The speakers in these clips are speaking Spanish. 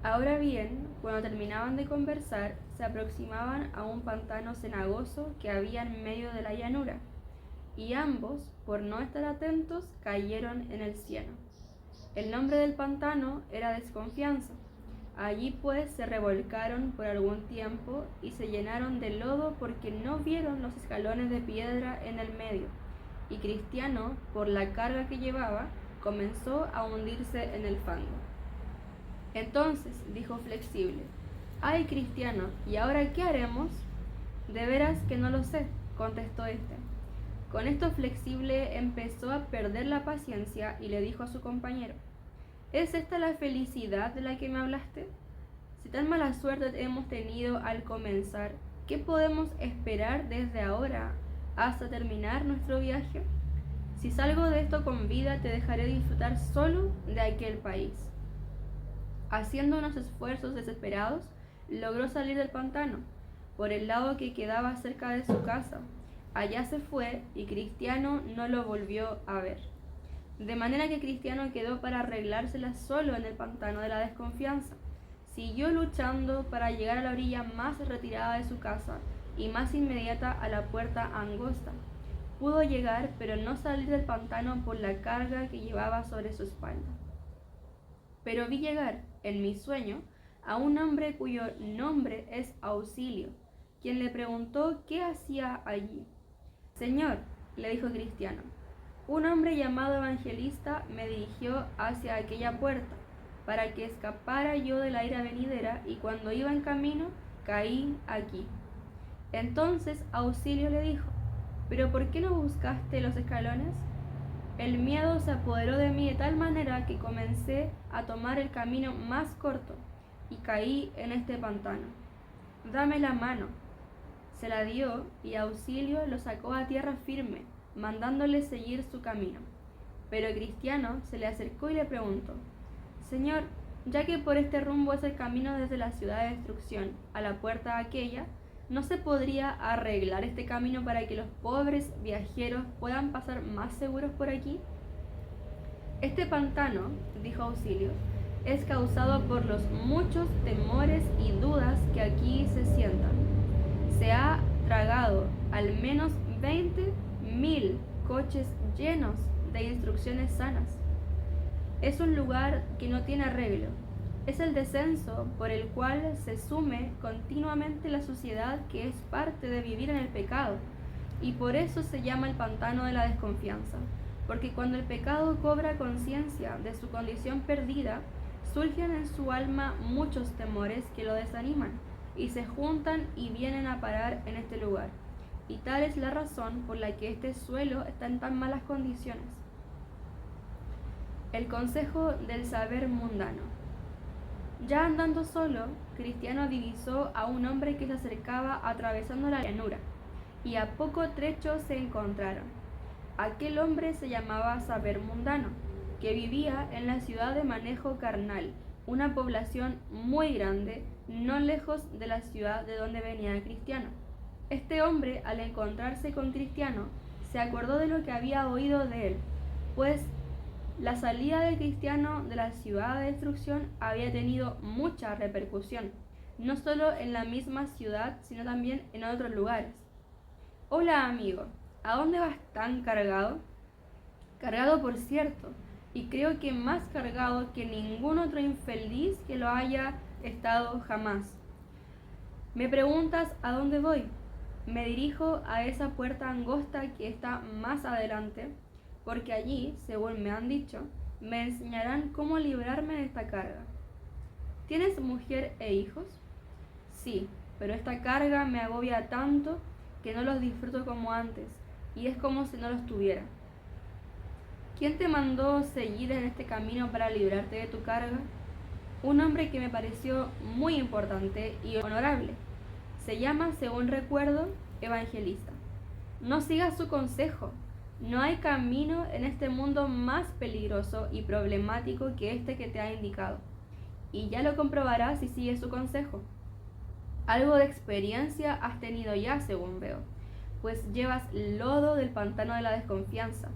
Ahora bien, cuando terminaban de conversar, se aproximaban a un pantano cenagoso que había en medio de la llanura, y ambos, por no estar atentos, cayeron en el cieno. El nombre del pantano era Desconfianza. Allí pues se revolcaron por algún tiempo y se llenaron de lodo porque no vieron los escalones de piedra en el medio, y Cristiano, por la carga que llevaba, comenzó a hundirse en el fango. Entonces dijo Flexible: «Ay, Cristiano, ¿y ahora qué haremos?». «De veras que no lo sé», contestó este. Con esto Flexible empezó a perder la paciencia y le dijo a su compañero: «¿Es esta la felicidad de la que me hablaste? Si tan mala suerte hemos tenido al comenzar, ¿qué podemos esperar desde ahora hasta terminar nuestro viaje? Si salgo de esto con vida, te dejaré disfrutar solo de aquel país». Haciendo unos esfuerzos desesperados, logró salir del pantano, por el lado que quedaba cerca de su casa. Allá se fue y Cristiano no lo volvió a ver. De manera que Cristiano quedó para arreglársela solo en el pantano de la desconfianza. Siguió luchando para llegar a la orilla más retirada de su casa y más inmediata a la puerta angosta. Pudo llegar, pero no salir del pantano por la carga que llevaba sobre su espalda. Pero vi llegar, en mi sueño, a un hombre cuyo nombre es Auxilio, quien le preguntó qué hacía allí. «Señor», le dijo Cristiano, «un hombre llamado Evangelista me dirigió hacia aquella puerta, para que escapara yo de la ira venidera, y cuando iba en camino, caí aquí». Entonces Auxilio le dijo: «¿Pero por qué no buscaste los escalones?». «El miedo se apoderó de mí de tal manera que comencé a tomar el camino más corto y caí en este pantano. Dame la mano». Se la dio y Auxilio lo sacó a tierra firme, mandándole seguir su camino. Pero Cristiano se le acercó y le preguntó: «Señor, ya que por este rumbo es el camino desde la ciudad de destrucción a la puerta aquella, ¿no se podría arreglar este camino para que los pobres viajeros puedan pasar más seguros por aquí?». «Este pantano», dijo Auxilio, «es causado por los muchos temores y dudas que aquí se sientan. Se ha tragado al menos 20.000 coches llenos de instrucciones sanas. Es un lugar que no tiene arreglo. Es el descenso por el cual se sume continuamente la suciedad que es parte de vivir en el pecado, y por eso se llama el pantano de la desconfianza, porque cuando el pecado cobra conciencia de su condición perdida, surgen en su alma muchos temores que lo desaniman, y se juntan y vienen a parar en este lugar, y tal es la razón por la que este suelo está en tan malas condiciones». El consejo del saber mundano. Ya andando solo, Cristiano divisó a un hombre que se acercaba atravesando la llanura, y a poco trecho se encontraron. Aquel hombre se llamaba Saber Mundano, que vivía en la ciudad de Manejo Carnal, una población muy grande, no lejos de la ciudad de donde venía Cristiano. Este hombre, al encontrarse con Cristiano, se acordó de lo que había oído de él, pues la salida de Cristiano de la ciudad de destrucción había tenido mucha repercusión, no solo en la misma ciudad, sino también en otros lugares. «Hola, amigo, ¿a dónde vas tan cargado?». «Cargado, por cierto, y creo que más cargado que ningún otro infeliz que lo haya estado jamás». «¿Me preguntas a dónde voy?». «Me dirijo a esa puerta angosta que está más adelante, porque allí, según me han dicho, me enseñarán cómo librarme de esta carga». «¿Tienes mujer e hijos?». «Sí, pero esta carga me agobia tanto que no los disfruto como antes, y es como si no los tuviera». «¿Quién te mandó seguir en este camino para librarte de tu carga?». «Un hombre que me pareció muy importante y honorable. Se llama, según recuerdo, Evangelista. No sigas su consejo. No hay camino en este mundo más peligroso y problemático que este que te ha indicado, y ya lo comprobarás si sigues su consejo. Algo de experiencia has tenido ya, según veo, pues llevas lodo del pantano de la desconfianza,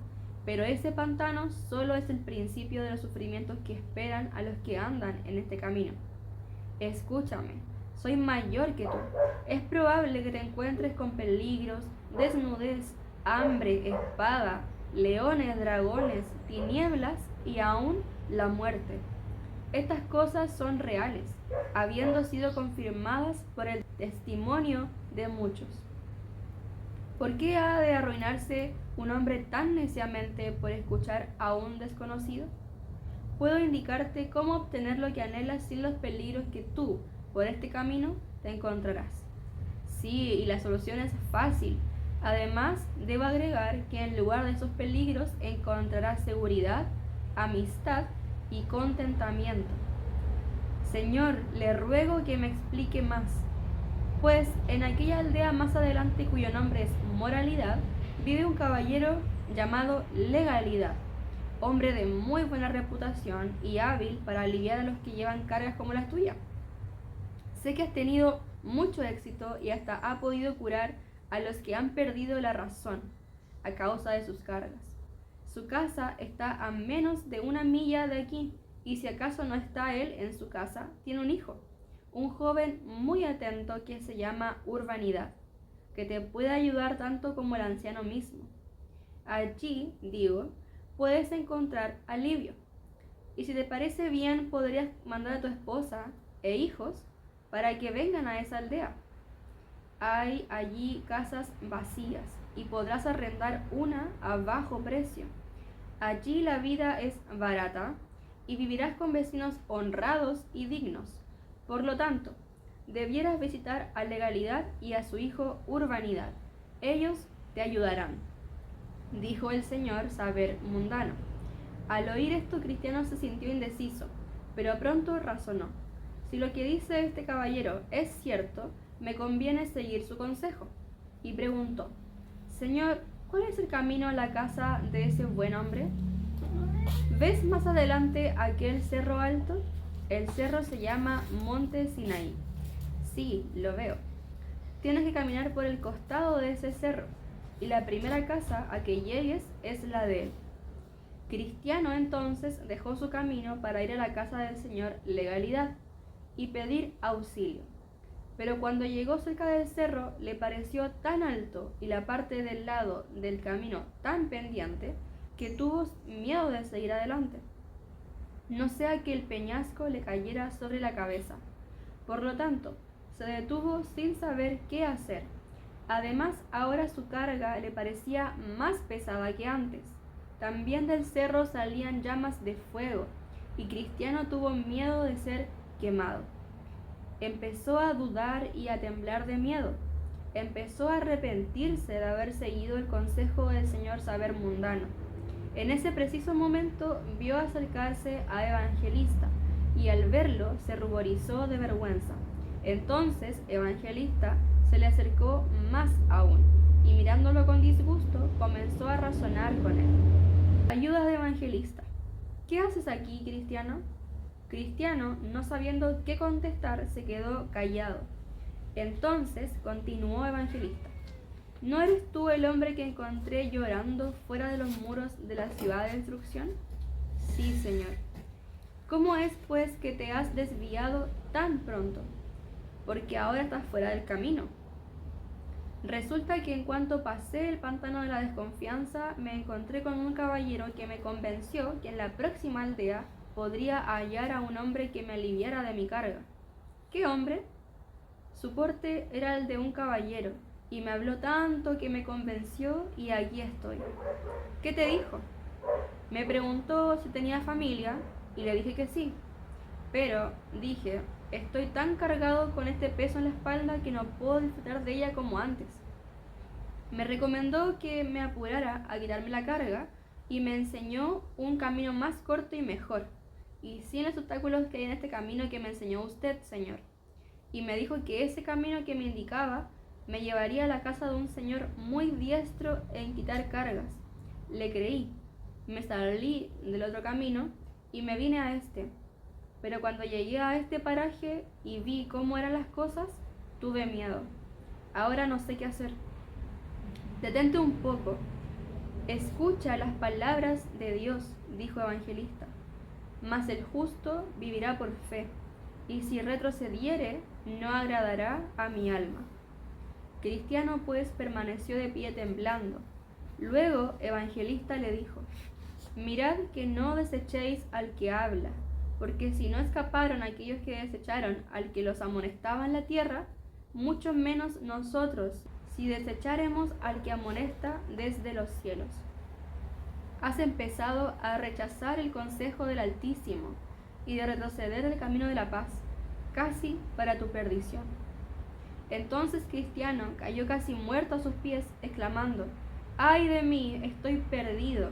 pero ese pantano solo es el principio de los sufrimientos que esperan a los que andan en este camino. escúchame, soy mayor que tú. Es probable que te encuentres con peligros, desnudez, hambre, espada, leones, dragones, tinieblas y aún la muerte. Estas cosas son reales, habiendo sido confirmadas por el testimonio de muchos. ¿Por qué ha de arruinarse un hombre tan neciamente por escuchar a un desconocido? Puedo indicarte cómo obtener lo que anhelas sin los peligros que tú, por este camino, te encontrarás. Sí, y la solución es fácil. Además, debo agregar que en lugar de esos peligros encontrarás seguridad, amistad y contentamiento. Señor, le ruego que me explique más. Pues en aquella aldea más adelante, cuyo nombre es Moralidad, vive un caballero llamado Legalidad, hombre de muy buena reputación y hábil para aliviar a los que llevan cargas como las tuyas. Sé que has tenido mucho éxito y hasta ha podido curar a los que han perdido la razón a causa de sus cargas. Su casa está a menos de 1 milla de aquí, y si acaso no está él en su casa, tiene un hijo, un joven muy atento que se llama Urbanidad, que te puede ayudar tanto como el anciano mismo. Allí, digo, puedes encontrar alivio. Y si te parece bien, podrías mandar a tu esposa e hijos para que vengan a esa aldea. Hay allí casas vacías y podrás arrendar una a bajo precio. Allí la vida es barata y vivirás con vecinos honrados y dignos. Por lo tanto, debieras visitar a Legalidad y a su hijo Urbanidad. Ellos te ayudarán, dijo el señor Saber Mundano. Al oír esto, Cristiano se sintió indeciso, pero pronto razonó. Si lo que dice este caballero es cierto, me conviene seguir su consejo. Y preguntó: Señor, ¿cuál es el camino a la casa de ese buen hombre? ¿Ves más adelante aquel cerro alto? El cerro se llama Monte Sinaí. Sí, lo veo. Tienes que caminar por el costado de ese cerro, y la primera casa a que llegues es la de él. Cristiano entonces dejó su camino para ir a la casa del señor Legalidad y pedir auxilio. Pero cuando llegó cerca del cerro, le pareció tan alto y la parte del lado del camino tan pendiente que tuvo miedo de seguir adelante, no sea que el peñasco le cayera sobre la cabeza. Por lo tanto, se detuvo sin saber qué hacer. Además, ahora su carga le parecía más pesada que antes. También del cerro salían llamas de fuego, y Cristiano tuvo miedo de ser quemado. Empezó a dudar y a temblar de miedo. Empezó a arrepentirse de haber seguido el consejo del señor Saber Mundano. En ese preciso momento vio acercarse a Evangelista, y al verlo se ruborizó de vergüenza. Entonces Evangelista se le acercó más aún, y mirándolo con disgusto, comenzó a razonar con él. Ayuda de Evangelista: ¿Qué haces aquí, Cristiano? Cristiano, no sabiendo qué contestar, se quedó callado. Entonces continuó Evangelista: ¿No eres tú el hombre que encontré llorando fuera de los muros de la ciudad de instrucción? Sí, Señor. ¿Cómo es, pues, que te has desviado tan pronto? Porque ahora estás fuera del camino. Resulta que en cuanto pasé el pantano de la desconfianza, me encontré con un caballero que me convenció que en la próxima aldea podría hallar a un hombre que me aliviara de mi carga. ¿Qué hombre? Su porte era el de un caballero, y me habló tanto que me convenció, y aquí estoy. ¿Qué te dijo? Me preguntó si tenía familia, y le dije que sí. Pero, dije, estoy tan cargado con este peso en la espalda que no puedo disfrutar de ella como antes. Me recomendó que me apurara a quitarme la carga, y me enseñó un camino más corto y mejor, y sin los obstáculos que hay en este camino que me enseñó usted, señor. Y me dijo que ese camino que me indicaba me llevaría a la casa de un señor muy diestro en quitar cargas. Le creí, me salí del otro camino y me vine a este. Pero cuando llegué a este paraje y vi cómo eran las cosas, tuve miedo. Ahora no sé qué hacer. Detente un poco. Escucha las palabras de Dios, dijo Evangelista. Mas el justo vivirá por fe. y si retrocediere, no agradará a mi alma. Cristiano pues permaneció de pie temblando. Luego Evangelista le dijo: mirad que no desechéis al que habla, porque si no escaparon aquellos que desecharon al que los amonestaba en la tierra, mucho menos nosotros, si desecharemos al que amonesta desde los cielos. Has empezado a rechazar el consejo del Altísimo y de retroceder del camino de la paz, casi para tu perdición. Entonces Cristiano cayó casi muerto a sus pies, exclamando: ¡ay de mí, estoy perdido!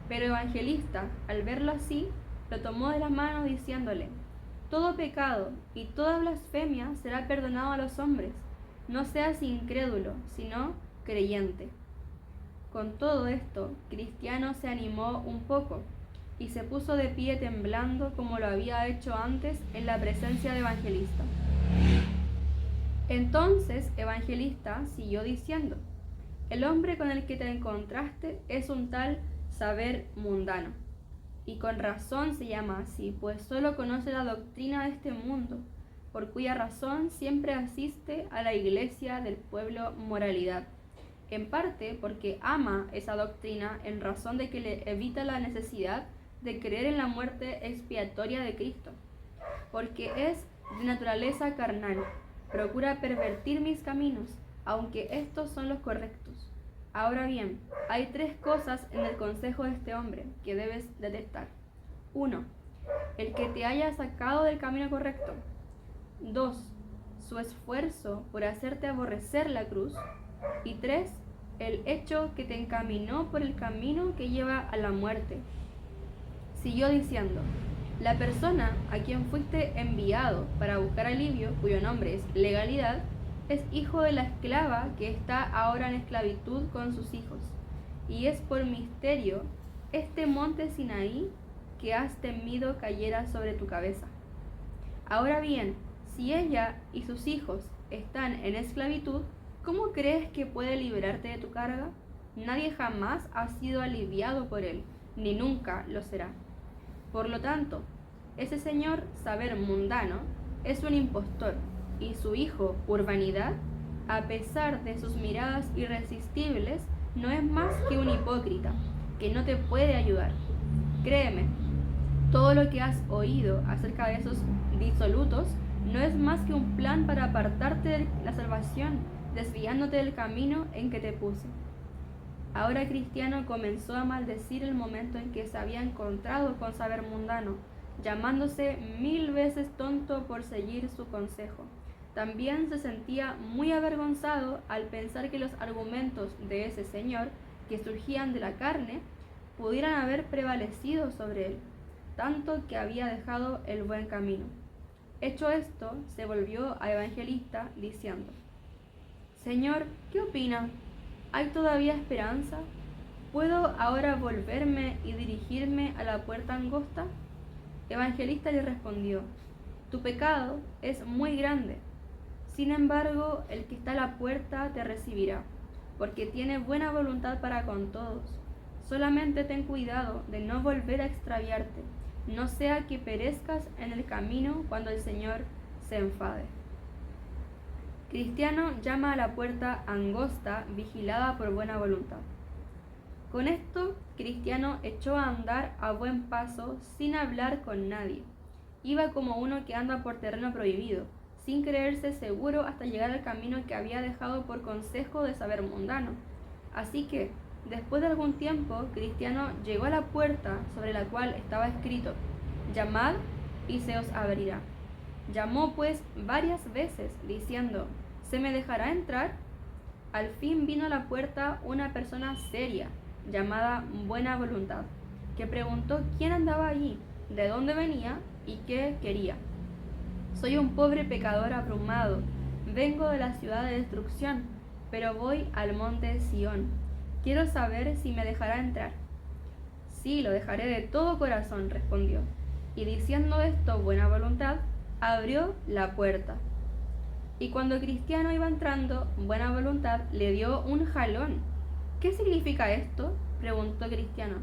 Pero Evangelista, al verlo así, lo tomó de la mano diciéndole: todo pecado y toda blasfemia será perdonado a los hombres. No seas incrédulo, sino creyente. Con todo esto, Cristiano se animó un poco y se puso de pie temblando como lo había hecho antes en la presencia de Evangelista. Entonces Evangelista siguió diciendo: el hombre con el que te encontraste es un tal saber mundano, y con razón se llama así, pues solo conoce la doctrina de este mundo, por cuya razón siempre asiste a la iglesia del pueblo moralidad, en parte porque ama esa doctrina en razón de que le evita la necesidad de creer en la muerte expiatoria de Cristo, porque es de naturaleza carnal, procura pervertir mis caminos, aunque estos son los correctos. Ahora bien, hay 3 cosas en el consejo de este hombre que debes detestar. 1. El que te haya sacado del camino correcto. 2. Su esfuerzo por hacerte aborrecer la cruz. Y 3. El hecho que te encaminó por el camino que lleva a la muerte. Siguió diciendo: la persona a quien fuiste enviado para buscar alivio, cuyo nombre es legalidad, es hijo de la esclava que está ahora en esclavitud con sus hijos, y es por misterio este monte Sinaí que has temido cayera sobre tu cabeza. Ahora bien, si ella y sus hijos están en esclavitud, ¿cómo crees que puede liberarte de tu carga? Nadie jamás ha sido aliviado por él, ni nunca lo será. Por lo tanto, ese señor saber mundano es un impostor, y su hijo, urbanidad, a pesar de sus miradas irresistibles, no es más que un hipócrita, que no te puede ayudar. Créeme, todo lo que has oído acerca de esos disolutos no es más que un plan para apartarte de la salvación, desviándote del camino en que te puse. Ahora Cristiano comenzó a maldecir el momento en que se había encontrado con saber mundano, llamándose 1000 veces tonto por seguir su consejo. También se sentía muy avergonzado al pensar que los argumentos de ese señor, que surgían de la carne, pudieran haber prevalecido sobre él, tanto que había dejado el buen camino. Hecho esto, se volvió a Evangelista diciendo: Señor, ¿qué opina? ¿Hay todavía esperanza? ¿Puedo ahora volverme y dirigirme a la puerta angosta? Evangelista le respondió: tu pecado es muy grande. Sin embargo, el que está a la puerta te recibirá, porque tiene buena voluntad para con todos. Solamente ten cuidado de no volver a extraviarte, no sea que perezcas en el camino cuando el Señor se enfade. Cristiano llama a la puerta angosta, vigilada por buena voluntad. Con esto, Cristiano echó a andar a buen paso, sin hablar con nadie. Iba como uno que anda por terreno prohibido, sin creerse seguro hasta llegar al camino que había dejado por consejo de saber mundano. Así que, después de algún tiempo, Cristiano llegó a la puerta sobre la cual estaba escrito: llamad y se os abrirá. Llamó pues varias veces, diciendo: ¿se me dejará entrar? Al fin vino a la puerta una persona seria, llamada Buena Voluntad, que preguntó quién andaba allí, de dónde venía y qué quería. Soy un pobre pecador abrumado, vengo de la ciudad de destrucción, pero voy al monte Sión. Quiero saber si me dejará entrar. Sí, lo dejaré de todo corazón, respondió. Y diciendo esto, Buena Voluntad abrió la puerta. Y cuando Cristiano iba entrando, Buena Voluntad le dio un jalón. ¿Qué significa esto?, preguntó Cristiano.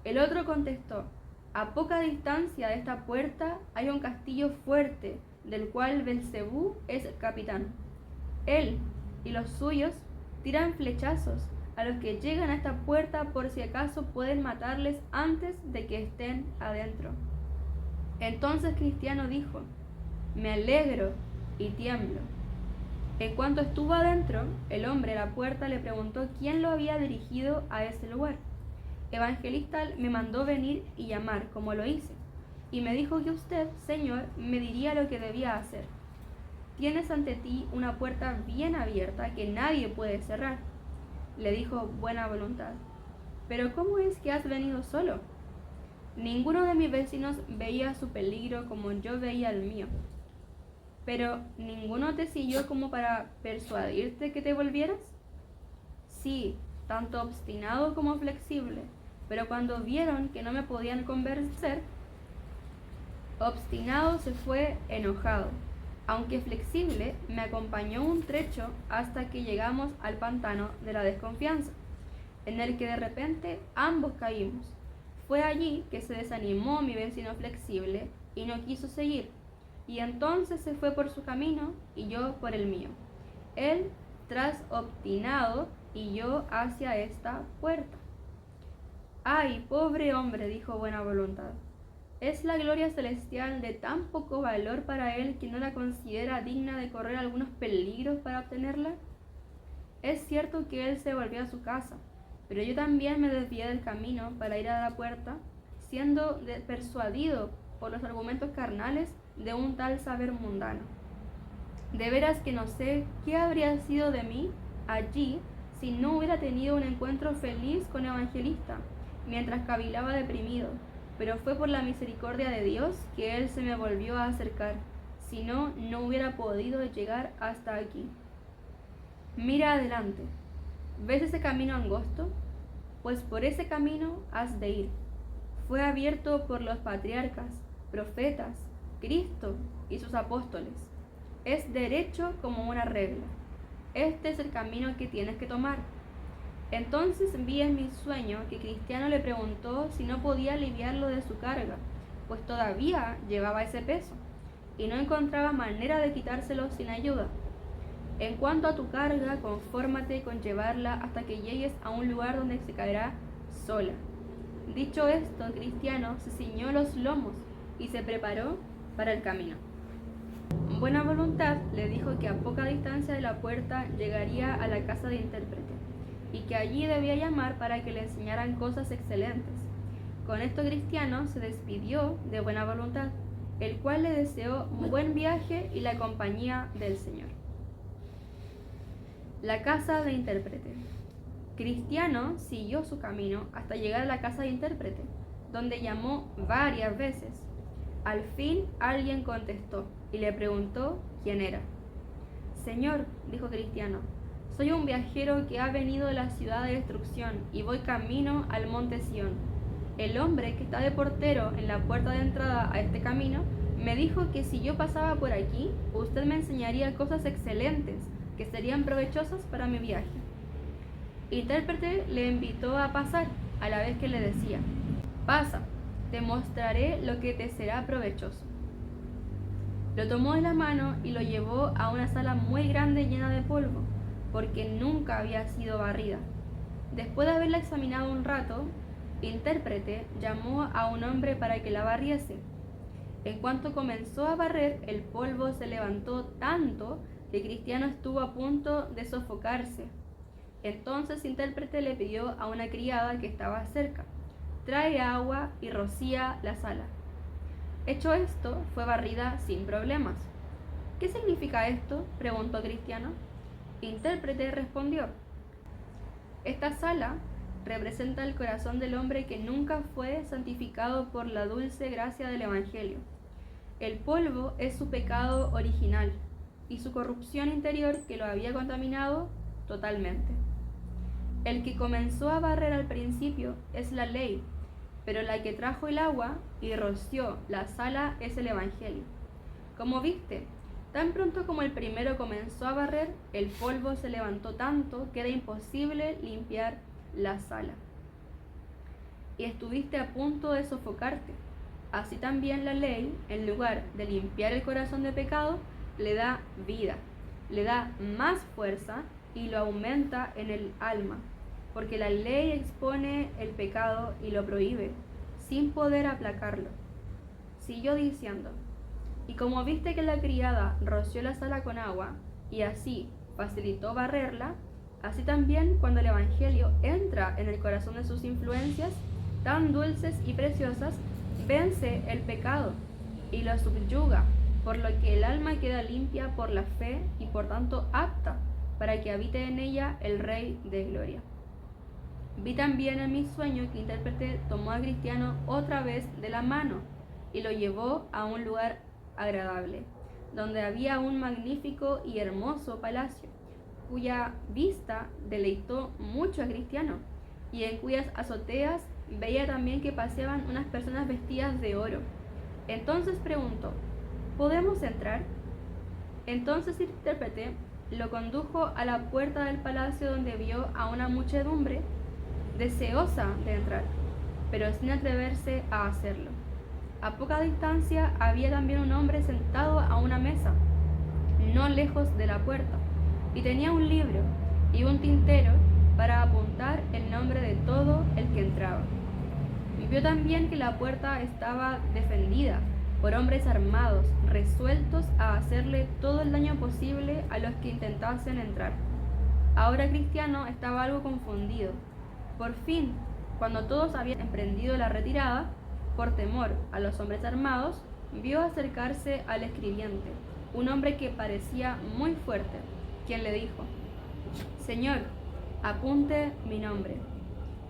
El otro contestó: A poca distancia de esta puerta hay un castillo fuerte, del cual Belcebú es el capitán. Él y los suyos tiran flechazos a los que llegan a esta puerta por si acaso pueden matarles antes de que estén adentro. Entonces Cristiano dijo: me alegro y tiemblo. En cuanto estuvo adentro, el hombre a la puerta le preguntó quién lo había dirigido a ese lugar. Evangelista me mandó venir y llamar, como lo hice, y me dijo que usted, Señor, me diría lo que debía hacer. Tienes ante ti una puerta bien abierta que nadie puede cerrar, le dijo Buena Voluntad. Pero ¿cómo es que has venido solo? Ninguno de mis vecinos veía su peligro como yo veía el mío. Pero ¿ninguno te siguió como para persuadirte que te volvieras? Sí, tanto obstinado como flexible, pero cuando vieron que no me podían convencer, obstinado se fue enojado, aunque flexible me acompañó un trecho hasta que llegamos al pantano de la desconfianza, en el que de repente ambos caímos. Fue allí que se desanimó mi vecino flexible y no quiso seguir, y entonces se fue por su camino y yo por el mío. Él tras obstinado y yo hacia esta puerta. ¡Ay, pobre hombre!, dijo Buena Voluntad. ¿Es la gloria celestial de tan poco valor para él que no la considera digna de correr algunos peligros para obtenerla? Es cierto que él se volvió a su casa, pero yo también me desvié del camino para ir a la puerta, siendo persuadido por los argumentos carnales de un tal saber mundano. De veras que no sé qué habría sido de mí allí si no hubiera tenido un encuentro feliz con Evangelista, mientras cavilaba deprimido, pero fue por la misericordia de Dios que él se me volvió a acercar, si no, no hubiera podido llegar hasta aquí. Mira adelante. ¿Ves ese camino angosto? Pues por ese camino has de ir. Fue abierto por los patriarcas, profetas, Cristo y sus apóstoles. Es derecho como una regla. Este es el camino que tienes que tomar. Entonces vi en mi sueño que Cristiano le preguntó si no podía aliviarlo de su carga, pues todavía llevaba ese peso, y no encontraba manera de quitárselo sin ayuda. En cuanto a tu carga, confórmate con llevarla hasta que llegues a un lugar donde se caerá sola. Dicho esto, Cristiano se ciñó los lomos y se preparó para el camino. Buena Voluntad le dijo que a poca distancia de la puerta llegaría a la casa de intérprete, y que allí debía llamar para que le enseñaran cosas excelentes. Con esto Cristiano se despidió de Buena Voluntad, el cual le deseó un buen viaje y la compañía del Señor. La casa de intérprete. Cristiano siguió su camino hasta llegar a la casa de intérprete, donde llamó varias veces. Al fin alguien contestó y le preguntó quién era. Señor, dijo Cristiano, soy un viajero que ha venido de la ciudad de destrucción y voy camino al monte Sión. El hombre que está de portero en la puerta de entrada a este camino me dijo que si yo pasaba por aquí, usted me enseñaría cosas excelentes que serían provechosas para mi viaje. Intérprete le invitó a pasar, a la vez que le decía: pasa, te mostraré lo que te será provechoso. Lo tomó de la mano y lo llevó a una sala muy grande llena de polvo, porque nunca había sido barrida. Después de haberla examinado un rato, Intérprete llamó a un hombre para que la barriese. En cuanto comenzó a barrer, el polvo se levantó tanto que Cristiano estuvo a punto de sofocarse. Entonces Intérprete le pidió a una criada que estaba cerca: trae agua y rocía la sala. Hecho esto, fue barrida sin problemas. ¿Qué significa esto?, preguntó Cristiano. Intérprete respondió: esta sala representa el corazón del hombre que nunca fue santificado por la dulce gracia del Evangelio. El polvo es su pecado original y su corrupción interior que lo había contaminado totalmente. El que comenzó a barrer al principio es la ley, pero la que trajo el agua y roció la sala es el Evangelio. Como viste, tan pronto como el primero comenzó a barrer, el polvo se levantó tanto que era imposible limpiar la sala. Y estuviste a punto de sofocarte. Así también la ley, en lugar de limpiar el corazón de pecado, le da vida, le da más fuerza y lo aumenta en el alma, porque la ley expone el pecado y lo prohíbe, sin poder aplacarlo. Siguió diciendo: y como viste que la criada roció la sala con agua, y así facilitó barrerla, así también cuando el Evangelio entra en el corazón de sus influencias, tan dulces y preciosas, vence el pecado y lo subyuga, por lo que el alma queda limpia por la fe y por tanto apta para que habite en ella el Rey de Gloria. Vi también en mi sueño que intérprete tomó a Cristiano otra vez de la mano y lo llevó a un lugar agradable, donde había un magnífico y hermoso palacio, cuya vista deleitó mucho a Cristiano, y en cuyas azoteas veía también que paseaban unas personas vestidas de oro. Entonces preguntó: ¿podemos entrar? Entonces el intérprete lo condujo a la puerta del palacio, donde vio a una muchedumbre deseosa de entrar, pero sin atreverse a hacerlo. A poca distancia había también un hombre sentado a una mesa, no lejos de la puerta, y tenía un libro y un tintero para apuntar el nombre de todo el que entraba. Y vio también que la puerta estaba defendida por hombres armados, resueltos a hacerle todo el daño posible a los que intentasen entrar. Ahora Cristiano estaba algo confundido. Por fin, cuando todos habían emprendido la retirada, por temor a los hombres armados, vio acercarse al escribiente, un hombre que parecía muy fuerte, quien le dijo: Señor, apunte mi nombre.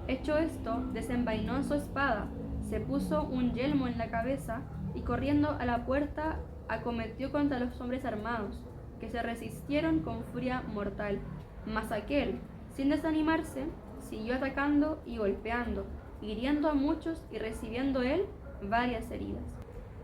Hecho esto, desenvainó su espada, se puso un yelmo en la cabeza y corriendo a la puerta acometió contra los hombres armados, que se resistieron con furia mortal. Mas aquel, sin desanimarse, siguió atacando y golpeando, hiriendo a muchos y recibiendo él varias heridas.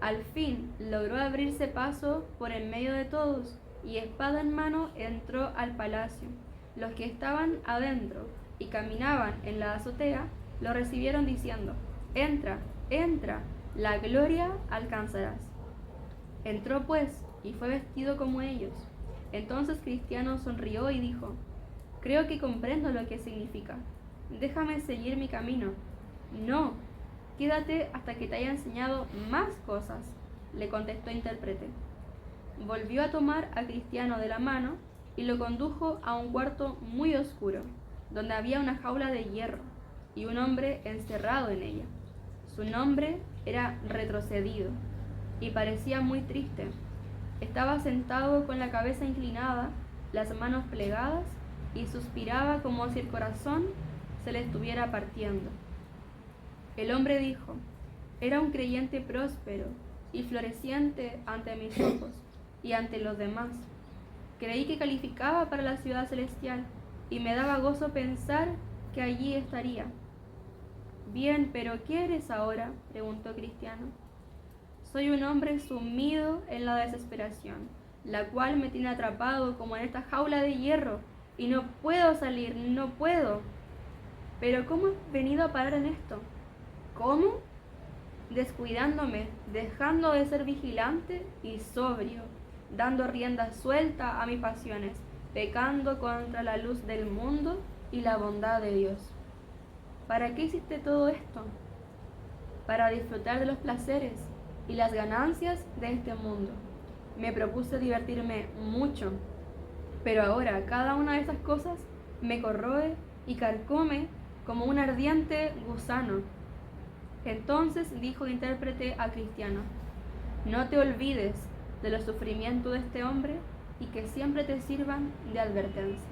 Al fin logró abrirse paso por en medio de todos, y espada en mano entró al palacio. Los que estaban adentro y caminaban en la azotea lo recibieron diciendo: Entra, entra, la gloria alcanzarás. Entró pues y fue vestido como ellos. Entonces Cristiano sonrió y dijo: Creo que comprendo lo que significa. Déjame seguir mi camino. No, quédate hasta que te haya enseñado más cosas, le contestó el intérprete. Volvió a tomar a Cristiano de la mano y lo condujo a un cuarto muy oscuro, donde había una jaula de hierro y un hombre encerrado en ella. Su nombre era Retrocedido y parecía muy triste. Estaba sentado con la cabeza inclinada, las manos plegadas, y suspiraba como si el corazón se le estuviera partiendo. El hombre dijo: Era un creyente próspero y floreciente ante mis ojos y ante los demás. Creí que calificaba para la ciudad celestial y me daba gozo pensar que allí estaría. Bien, pero ¿qué eres ahora?, preguntó Cristiano. Soy un hombre sumido en la desesperación, la cual me tiene atrapado como en esta jaula de hierro, y no puedo salir, no puedo. Pero ¿cómo he venido a parar en esto? ¿Cómo? Descuidándome, dejando de ser vigilante y sobrio, dando rienda suelta a mis pasiones, pecando contra la luz del mundo y la bondad de Dios. ¿Para qué hiciste todo esto? Para disfrutar de los placeres y las ganancias de este mundo. Me propuse divertirme mucho, pero ahora cada una de esas cosas me corroe y carcome como un ardiente gusano. Entonces dijo el intérprete a Cristiano: No te olvides de los sufrimientos de este hombre y que siempre te sirvan de advertencia.